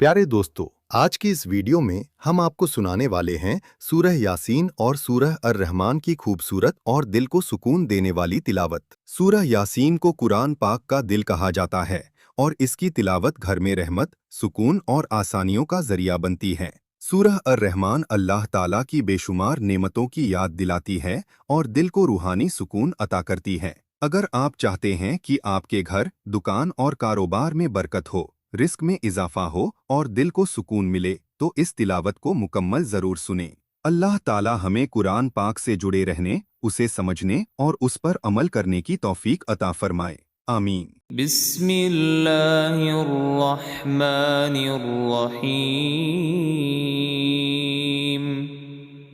प्यारे दोस्तों, आज की इस वीडियो में हम आपको सुनाने वाले हैं सूरह यासीन और सूरह अर-रहमान की खूबसूरत और दिल को सुकून देने वाली तिलावत। सूरह यासीन को कुरान पाक का दिल कहा जाता है और इसकी तिलावत घर में रहमत, सुकून और आसानियों का जरिया बनती है। सूरह अर-रहमान अल्लाह ताला की बेशुमार नेमतों की याद दिलाती है और दिल को रूहानी सुकून अता करती है। अगर आप चाहते हैं कि आपके घर, दुकान और कारोबार में बरकत हो, रिस्क में इजाफा हो और दिल को सुकून मिले, तो इस तिलावत को मुकम्मल जरूर सुनें। अल्लाह ताला हमें कुरान पाक से जुड़े रहने, उसे समझने और उस पर अमल करने की तौफीक अता फरमाए। आमीन। बिस्मिल्लाहिर्रहमानिर्रहीम।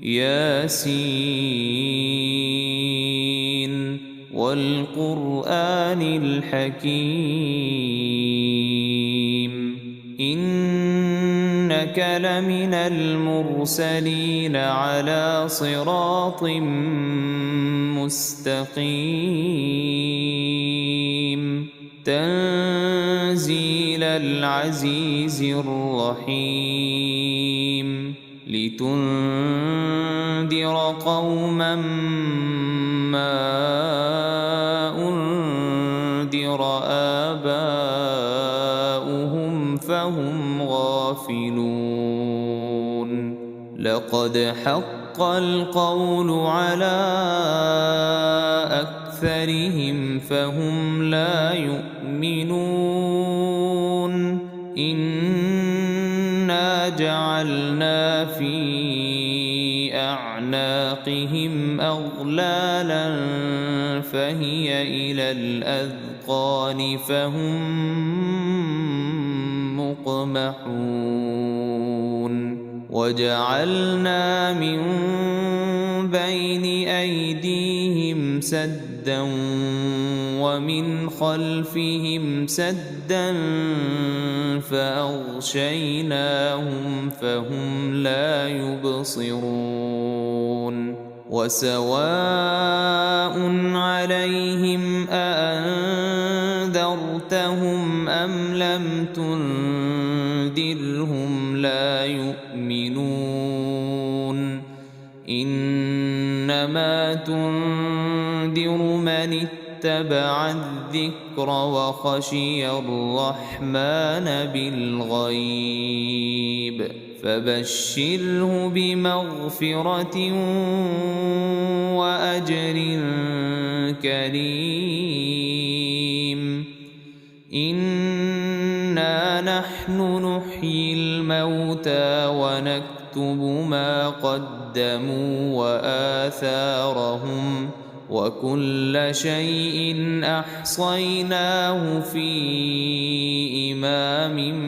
यासीन वल क़ुरआनिल हकीम। इन्नक लमिनल मुरसलीन अला सिरातिम मुस्तक़ीम। तंज़ीलल अज़ीज़िर रहीम। लितुन्दिर क़ौमन मा उन्दिर आबाउहुम फहुम गाफ़िलून। लक़द हक़्क़ल क़ौलु अला अक्सरिहिम फहुम ला युमिनून। इन्ना जअलना फी अअनाक़िहिम अग़लालन फहिय इलल अज़क़ान फहुम मुक़महून। वजअलना मिन बैनि अयदीहिम सद्दन वमिन खल्फिहिम सद्दन फ़अग़शयनाहुम फ़हुम ला युबसिरून। वसवाउन अलैहिम अअन्ज़रतहुम अम लम तुन्ज़िरहुम ला युमिनून। इन्नमा तुन्ज़िरु मन इत्तबअ अज़्ज़िक्र वख़शिय अर्रहमान बिलग़ैब। फबश्शिरहु बिमग़फ़िरत वअज्र करीम। इन्ना नहनु नुह्यिल मौता वनक्तुब मा क़द्दमू वआथारहुम वकुल्ल शैइन अहसयनाहु फी इमामिम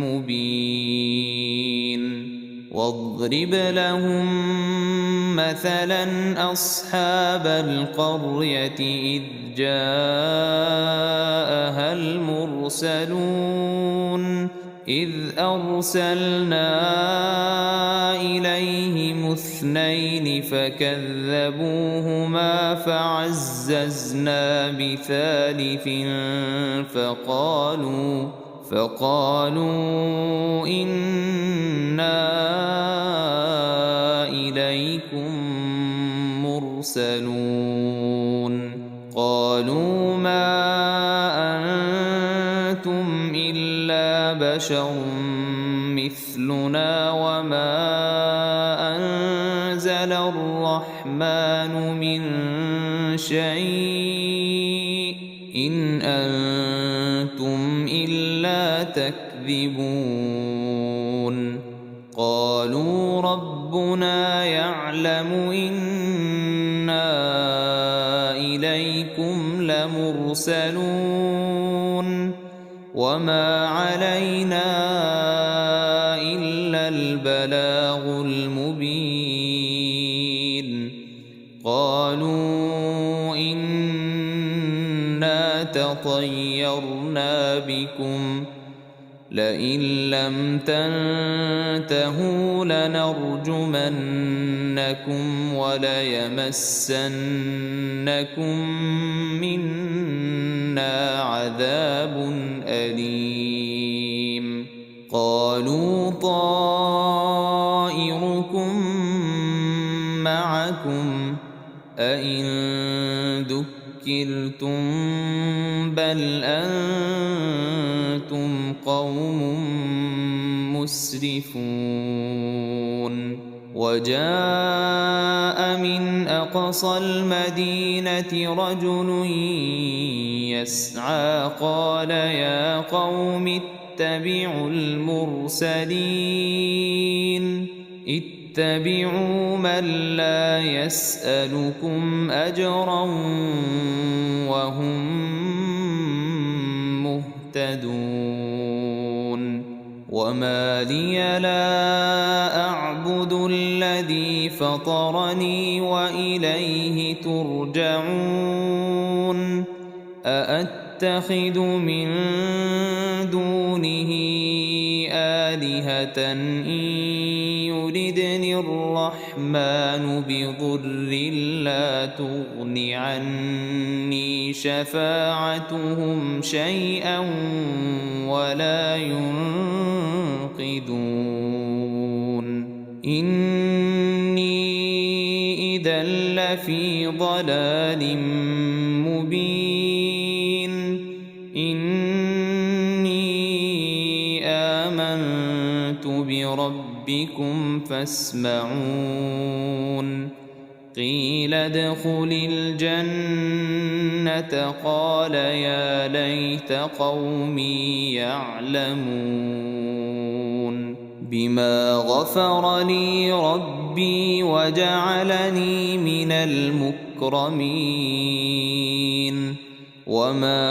मुबीन। वाضرب لهم مثلا أصحاب القرية إذ جاءها المرسلون إذ أرسلنا إليهم اثنين فكذبوهما فعززنا بثالث فقالوا إنا إليكم مرسلون. قالوا ما أنتم إلا بشر مثلنا وما أنزل الرحمن من شيء إن أنتم إلا تكذبون. قالوا ربنا يعلم إنا إليكم لمرسلون وما علينا إلا البلاغ المبين. قالوا إنا تطيرنا بكم لئن لم تنتهوا لنرجمنكم وليمسنكم منا عذاب أليم. قالوا طائركم معكم أئن ذكرتم بل أنتم قوم مسرفون وجاء من أقصى المدينة رجل يسعى قال يا قوم اتبعوا المرسلين اتبعوا من لا يسألكم أجرا وهم مهتدون وما لي لا أعبد الذي فطرني وإليه ترجعون أأتخذ من دونه آلهة إن يردني الرحمن بضر لا تغن عني شفاعتهم شيئا ولا ينقذون إني إذا لفي ضلال مبين إني آمنت بربكم فاسمعون قيل ادخل الجنة قال يا ليت قومي يعلمون بما غفر لي ربي وجعلني من المكرمين وما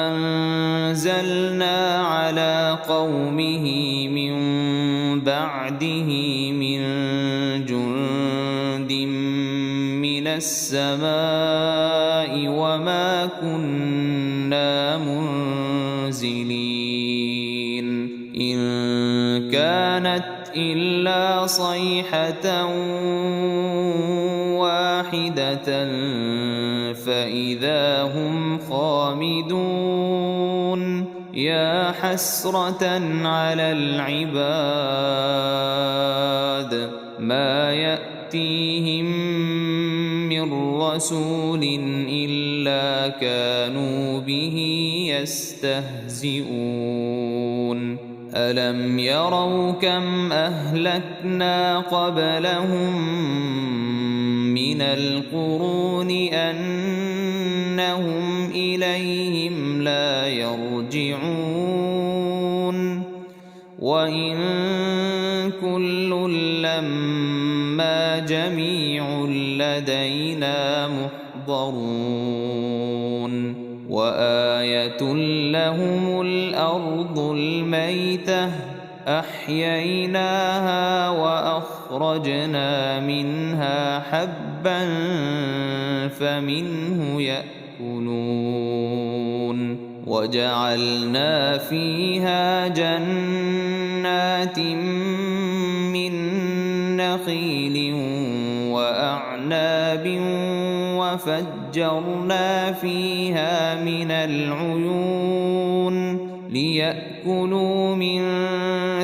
أنزلنا على قومه من بعده من جند من السماء وما كنا منزلين إن كانت إلا صيحة واحدة فإذا هم خامدون يا حسرة على العباد ما يأتيهم من رسول إلا كانوا به يستهزئون ألم يروا كم أهلكنا قبلهم من القرون أنهم إليهم لا يرجعون وإن كل لما جميع لدينا محضرون وآية لهم الأرض الميتة أحييناها وأخرجنا منها حبا فمنه يأكلون وجعلنا فيها جنات من نخيل وأعناب وفجرنا فيها من العيون ليأكلوا من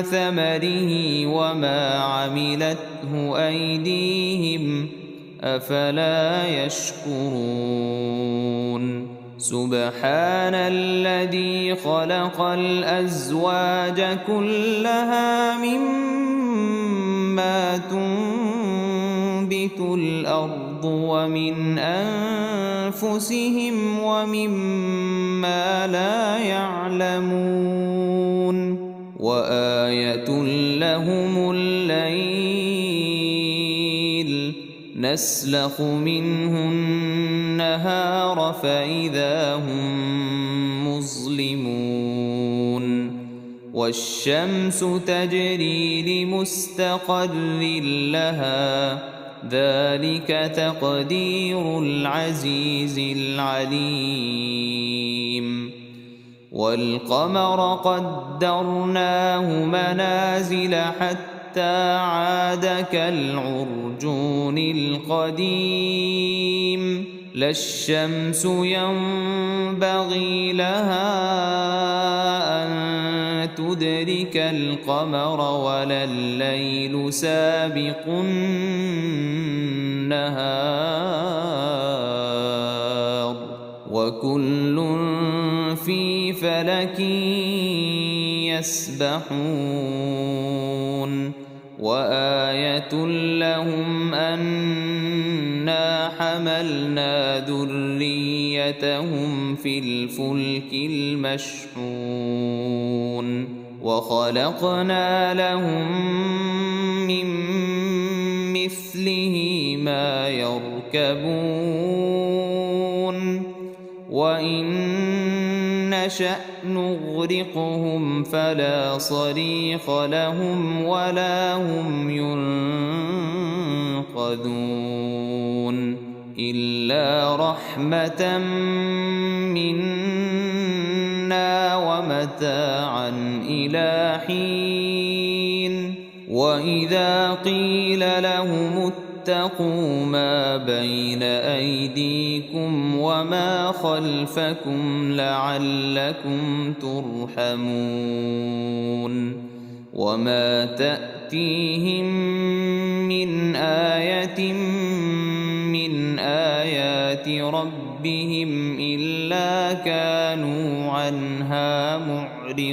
ثمره وما عملته أيديهم أفلا يشكرون سبحان الذي خلق الأزواج كلها مما تنبت الأرض ومن أنفسهم ومما لا يعلمون وآية لهم الليل نسلخ منه النهار فإذا هم مظلمون والشمس تجري لمستقر لها ذلك تقدير العزيز العليم والقمر قدرناه منازل حتى عاد كالعرجون القديم لا الشمس ينبغي لها أن تدرك القمر ولا الليل سابق النهار وكل في فلك يسبحون وآية لهم أنا حملنا ذريتهم في الفلك المشحون وخلقنا لهم من مثله ما يركبون وإن نشأ نغرقهم فلا صريخ لهم ولا هم ينقذون إلا رحمة منا ومتاعا إلى حين وإذا قيل لهم اتقوا ما بين أيديكم وما خلفكم لعلكم ترحمون وما تأتيهم من آية من آيات ربهم إلا كانوا عنها معرضين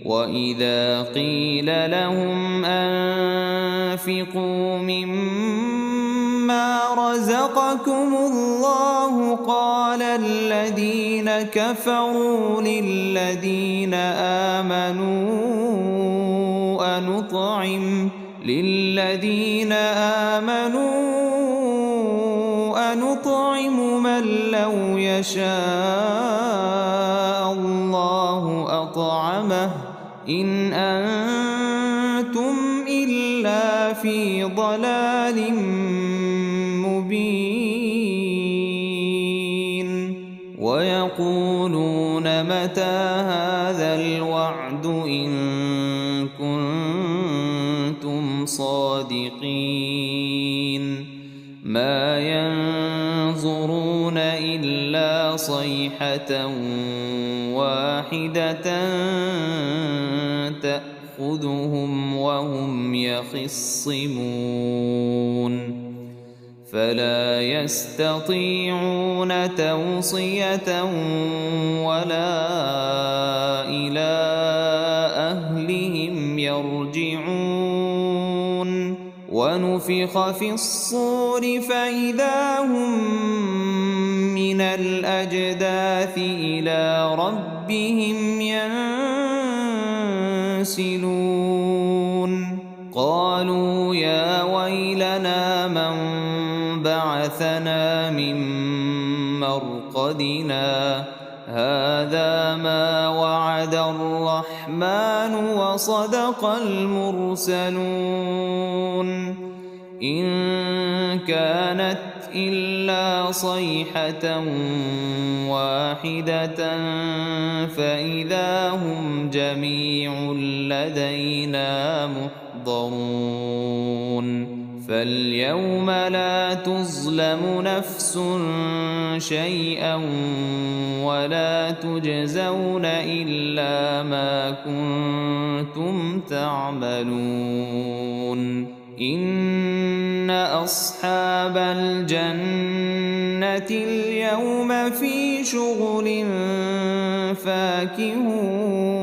وإذا قيل لهم أنفقوا مما رزقكم الله قال الذين كفروا للذين آمنوا أنطعم من لو يشاء الله أطعمه إن أنتم إلا في ضلال مبين ويقولون متى هذا الوعد إن كنتم صادقين ما ينظرون إلا صيحة واحدة تأخذهم وهم يخصمون فلا يستطيعون توصية ولا إلى أهلهم يرجعون ونفخ في الصور فإذا هم من الأجداث إلى ربهم ينسلون قالوا يا ويلنا من بعثنا من مرقدنا هذا ما وعد الرحمن وصدق المرسلون إن كانت إلا صيحة واحدة فإذا هم جميع لدينا محضرون فاليوم لا تظلم نفس شيئا ولا تجزون إلا ما كنتم تعملون إن أصحاب الجنة اليوم في شغل فاكهون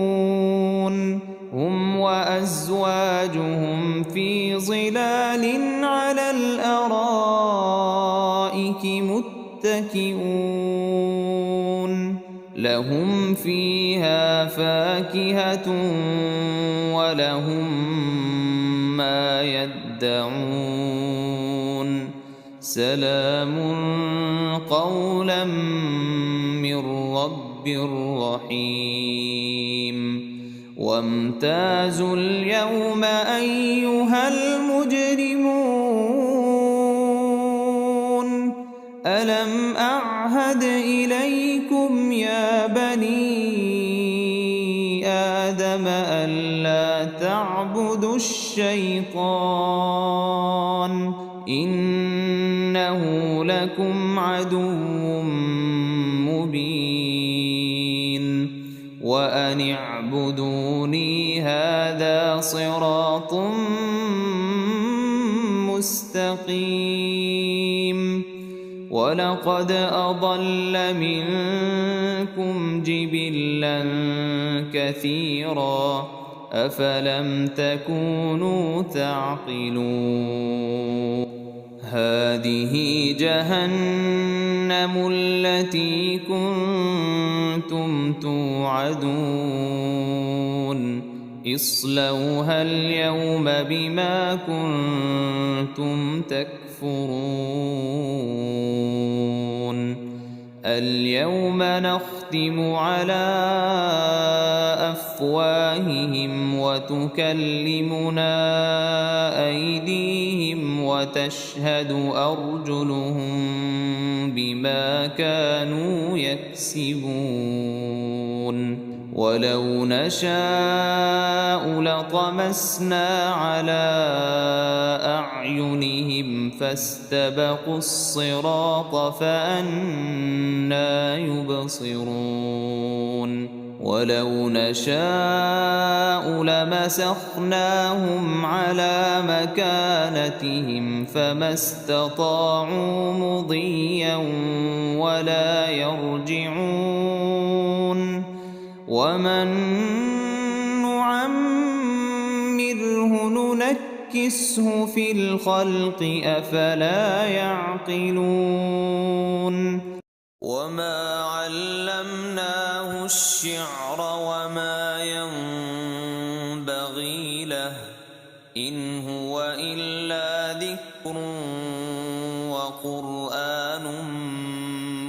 هم وأزواجهم في ظلال على الأرائك متكئون لهم فيها فاكهة ولهم ما يدعون سلام قولا من رب رحيم وامتازوا اليوم أيها المجرمون ألم أعهد إليكم يا بني آدم ألا تعبدوا الشيطان إنه لكم عدو مبين وأن فاعبدوني هذا صراط مستقيم ولقد أضل منكم جبلا كثيرا أفلم تكونوا تعقلون هذه جهنم التي كنتم توعدون اصلوها اليوم بما كنتم تكفرون اليوم نختم على أفواههم وتكلمنا أيديهم وتشهد أرجلهم بما كانوا يكسبون ولو نشاء لطمسنا على أعينهم فاستبقوا الصراط فأنى يبصرون ولو نشاء لمسخناهم على مكانتهم فما استطاعوا مضيا ولا يرجعون ومن نعمره ننكسه في الخلق أفلا يعقلون وما علمناه الشعر وما ينبغي له إن هو إلا ذكر وقرآن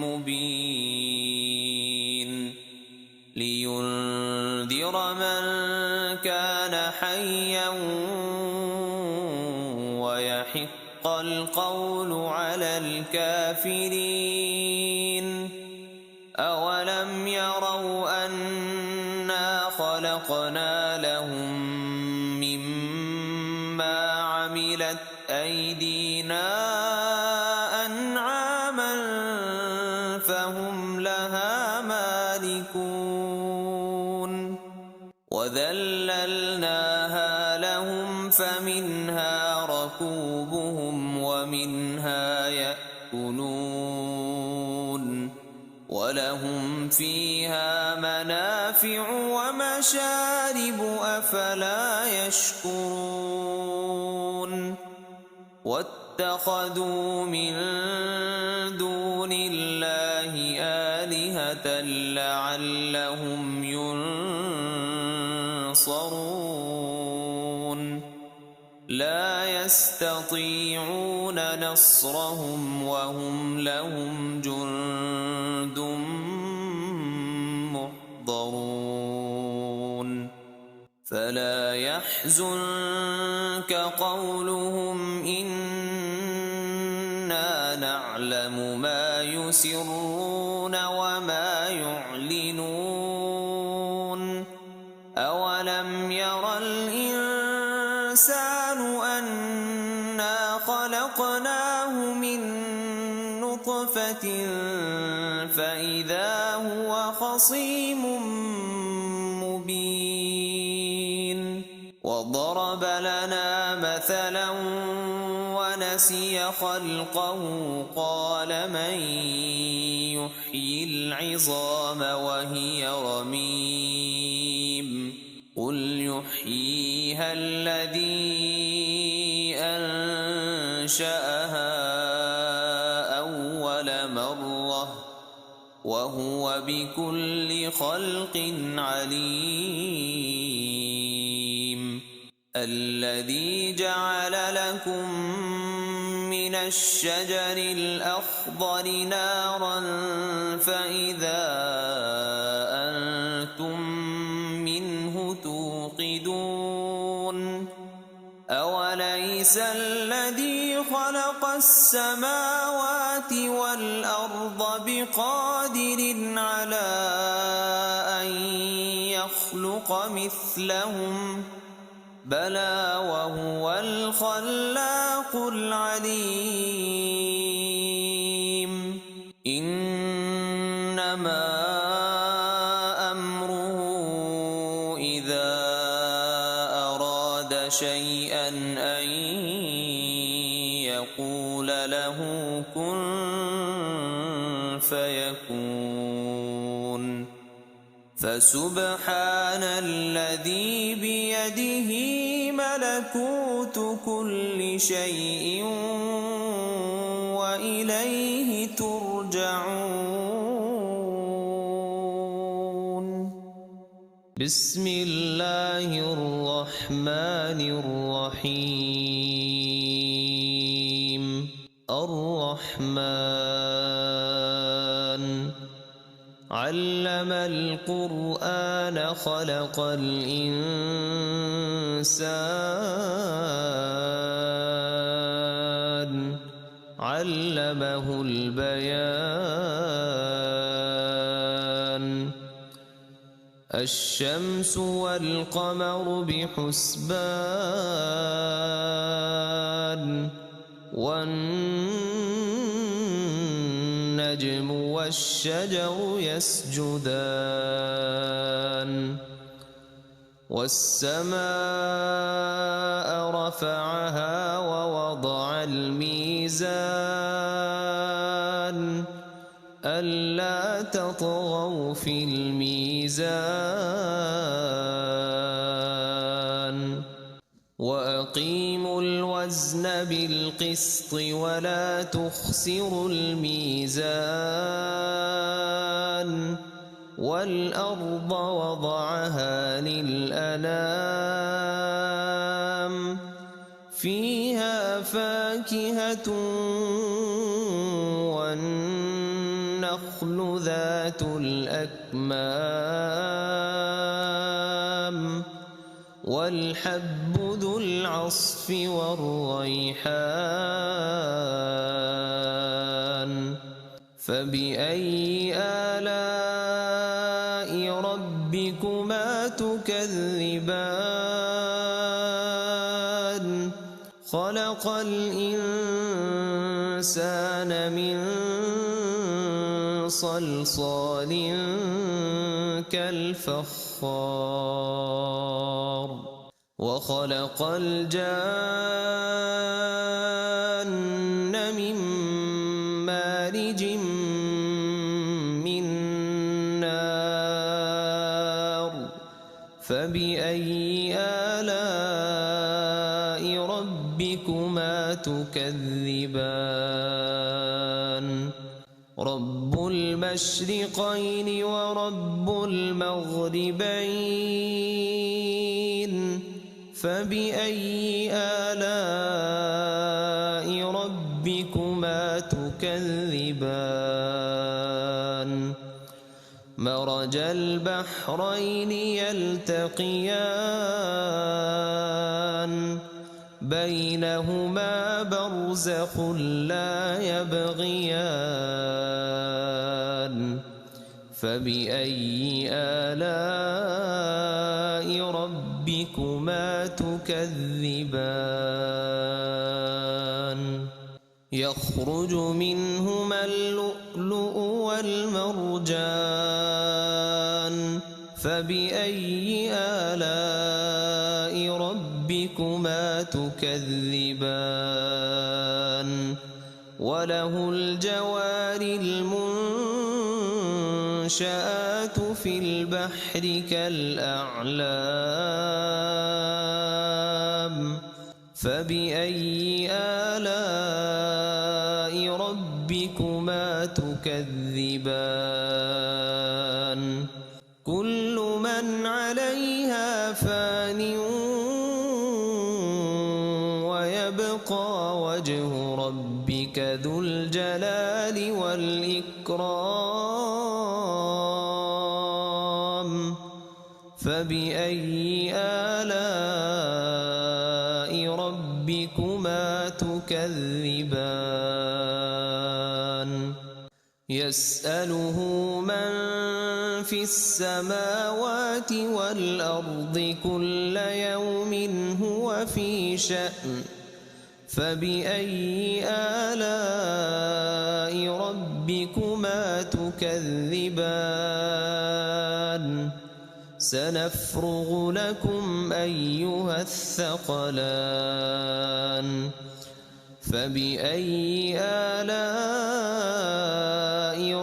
مبين لينذر من كان حيا ويحق القول على الكافرين أولم يروا أنا خلقنا لهم مما عملت أيدينا أنعاما فهم لها مالكون وذللناها لهم فمنها ركوبهم ومنها يأكلون ولهم فيها منافع ومشارب أفلا يشكرون واتخذوا من دون الله آلهة لعلهم ينصرون لا يستطيعون نصرهم وهم لهم جند محضرون فلا يحزنك قولهم إنا نعلم ما يسرون وما يعلنون أولم ير الإنسان أنا خلقناه من نطفة فإذا هو خصيم مبين وضرب لنا مثلا ونسي خلقه قال من يحيي العظام وهي رميم قل يحييها الذي أنشأها أول مرة وهو بكل خلق عليم الذي جعل لكم من الشجر الأخضر نارا فإذا أنتم منه توقدون أوليس الذي خلق السماوات والأرض بقادر على أن يخلق مثلهم بلى وهو الخلاق العليم إنما أمره شيئا أن يقول له كن فيكون. فسبحان الذي بيده ملكوت كل شيء وإليه ترجعون. بسم الله الرحمن الرحيم. الرحمن علم القرآن خلق الإنسان علمه البيان. الشمس والقمر بحسبان والنجم والشجر يسجدان. والسماء رفعها ووضع الميزان ألا تطغوا في الميزان وأقيموا الوزن بالقسط ولا تخسروا الميزان. والأرض وضعها للأنام فيها فاكهة والنخل ذات الأكمام والحب ذو العصف والريحان. فبأي آلاء ربكما تكذبان. خلق الإنسان من صلصال كالفخار وخلق الجان من مارج من نار. فبأي آلاء ربكما تكذبان. رب المشرقين ورب المغربين. فبأي آلاء ربكما تكذبان. مرج البحرين يلتقيان بينهما برزخ لا يبغيان. فبأي آلاء ربكما تكذبان. يخرج منهما اللؤلؤ والمرجان. فبأي آلاء ربكما تكذبان. وله الجوار المنشآت في البحر كالأعلام. فبأي آلاء ربكما تكذبان. كل من عليها فان ويبقى وجه ربك ذو الجلال والإكرام. فبأي آلاء ربكما تكذبان. يسأله من في السماوات والأرض كل يوم هو في شأن. فبأي آلاء ربكما تكذبان. سنفرغ لكم أيها الثقلان فبأي آلاء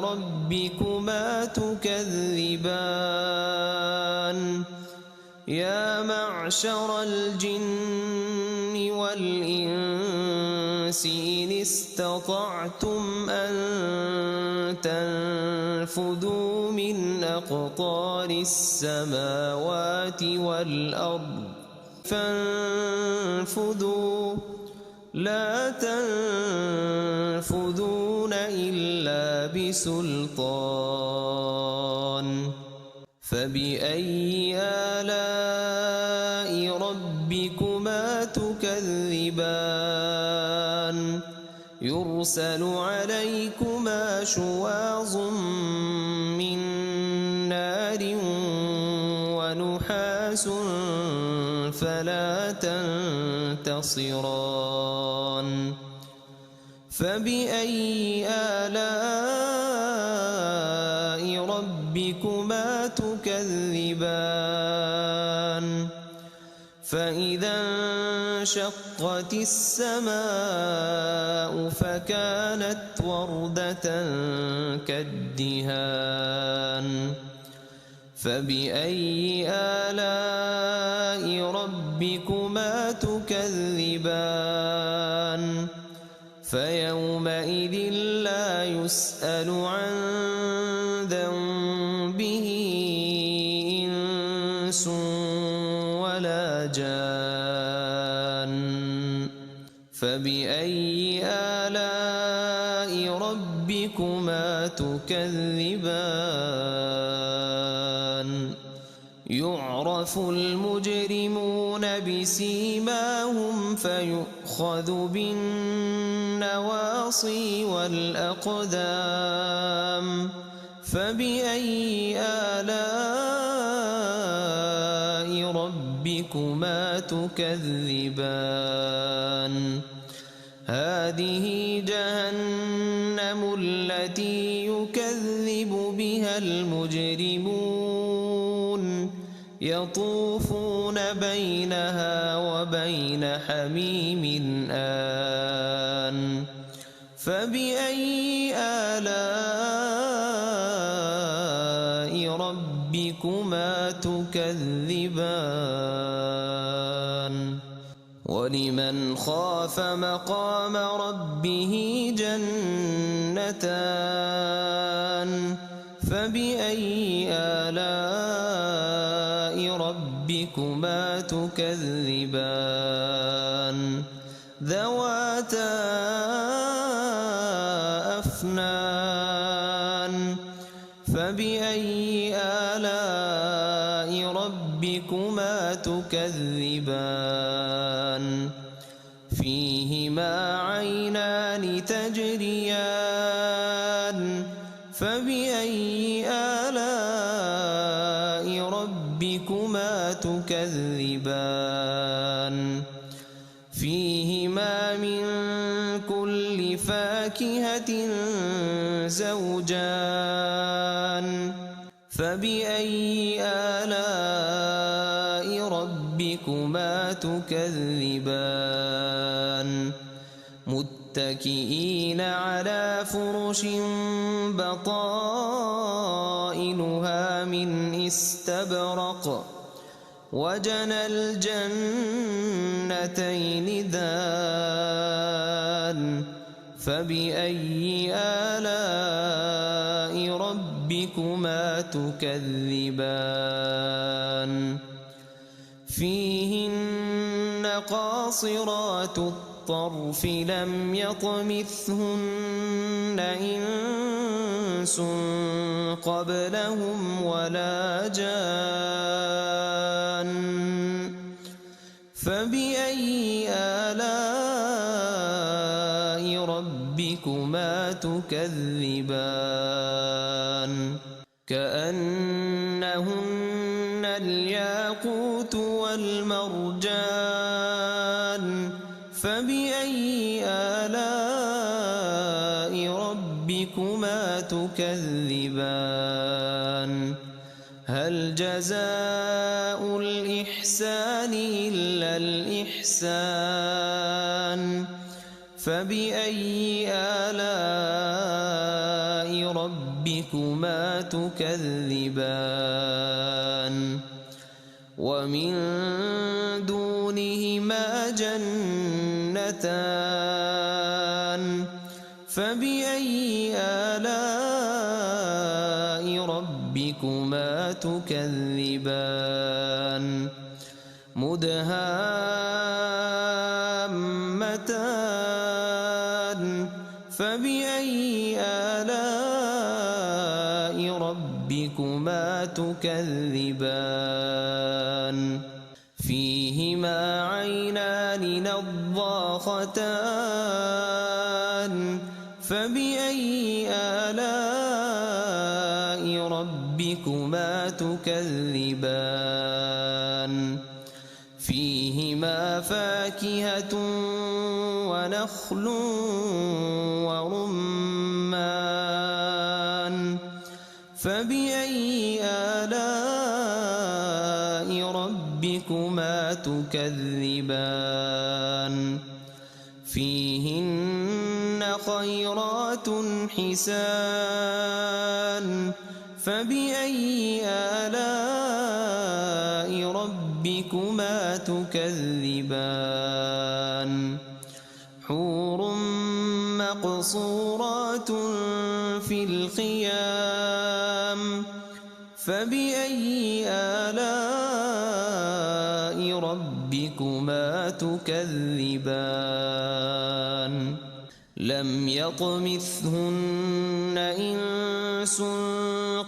ربكما تكذبان يا معشر الجن والإنس إن استطعتم أن تنفذوا من أقطار السماوات والأرض فانفذوا لا تنفذون إلا بسلطان فبأي آلاء ربكما تكذبان يرسل عليكما شواظ من نار ونحاس فلا تنتصران فبأي آلاء ربكما تكذبان فإذا انشقت السماء فكانت وردة كالدهان فبأي آلاء ربكما تكذبان فيومئذ لا يسأل عن ذنبه إنس ولا جان فبأي آلاء ربكما تكذبان يعرف المجرمون بسيماهم فيؤخذ بالنواصي والأقدام فبأي آلاء ربكما تكذبان هذه جهنم التي يكذب بها المجرمون يطوفون بينها وبين حميم آن فبأي آلاء ربكما تكذبان ولمن خاف مقام ربه جنتان فبأي آلاء ربكما تكذبان ذواتا أفنان فبأي آلاء ربكما تكذبان فيهما عينان تجريان فبأي آلاء ربكما تكذبان فيهما من كل فاكهة زوجان فبأي آلاء ربكما تكذبان متكئين على فرش بطائنها من استبرق وجنى الجنتين دان فبأي آلاء ربكما تكذبان فيهن قاصرات الطرف لم يطمثهن إنس قبلهم ولا جان فبأي آلاء ربكما تكذبان كأنهن الياقوت والمرجان فبأي آلاء ربكما تكذبان هل جزاء الإحسان إلا الإحسان فبأي آلاء ربكما تكذبان ومن دونهما جنتان فبأي آلاء ربكما تكذبان مدهامتان فبأي آلاء ربكما تكذبان فيهما عينان نضاختان فبأي آلاء ربكما تكذبان فيهما فاكهة ونخل ورمان فبأي آلاء ربكما تكذبان فيهن خيرات حسان فبأي آلاء ربكما تكذبان حور مقصورات في الخيام فبأي آلاء ربكما تكذبان لم يطمثهن إنس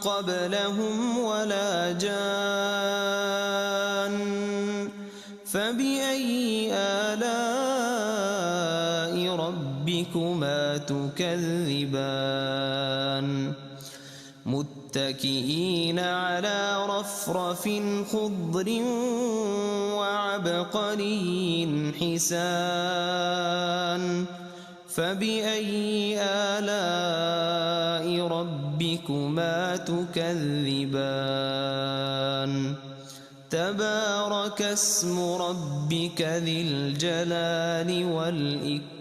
قبلهم ولا جان فبأي آلاء ربكما تكذبان متكئين على رفرف خضر وعبقري حسان فبأي آلاء ربكما تكذبان تبارك اسم ربك ذي الجلال والإكرام